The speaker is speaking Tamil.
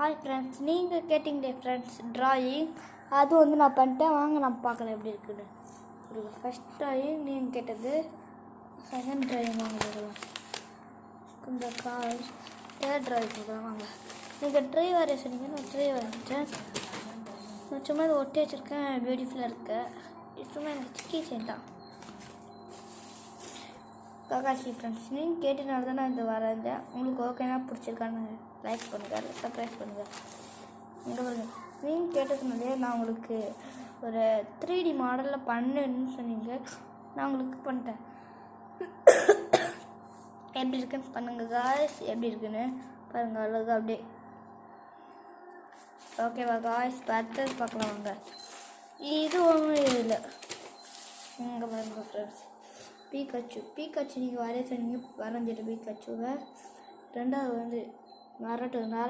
ஹாய் ஃப்ரெண்ட்ஸ், நீங்கள் கேட்டிங்களே ஃப்ரெண்ட்ஸ் ட்ராயிங், அது வந்து நான் பண்ணிட்டேன். வாங்க நான் பார்க்கலாம் எப்படி இருக்குன்னு. ஒரு ஃபஸ்ட் ட்ராயிங் நீங்கள் கேட்டது, செகண்ட் ட்ராயிங் வாங்கலாம், இந்த கார், தேர்ட் ட்ராயிங் கொடுக்கலாம். வாங்க நீங்கள் ட்ரை வரைய சொன்னீங்க, நான் ட்ரை வரைஞ்சிட்டேன். நான் சும்மா இதை ஒட்டி வச்சுருக்கேன், பியூட்டிஃபுல்லாக இருக்கு. சும்மா எனக்கு கீ செயின் தான். காக்காசி ஃப்ரெண்ட்ஸ், நீங்கள் கேட்டனால தான் நான் இந்த வரைஞ்சேன். உங்களுக்கு ஓகேனா பிடிச்சிருக்கான்னு லைக் பண்ணுங்கள், சப்ஸ்கிரைப் பண்ணுங்கள். இங்கே பாருங்க, நீங்கள் கேட்டதுனாலே நான் உங்களுக்கு ஒரு 3D மாடலில் பண்ணுன்னு சொன்னீங்க, நான் உங்களுக்கு பண்ணிட்டேன். எப்படி இருக்குன்னு பண்ணுங்கள் காய்ஸ், எப்படி இருக்குன்னு பாருங்கள். அழகாக அப்படியே ஓகேவா காய்ஸ்? அடுத்தது பார்க்கலாம் வாங்க. இது ஒன்றும் இல்லை. இங்கே பாருங்கள் ஃப்ரெண்ட்ஸ், பீக்காச்சு நீங்கள் வரைய சொன்னீங்க, வரைஞ்சிட்டு பீக்காச்சுவை. ரெண்டாவது வந்து வரட்டும்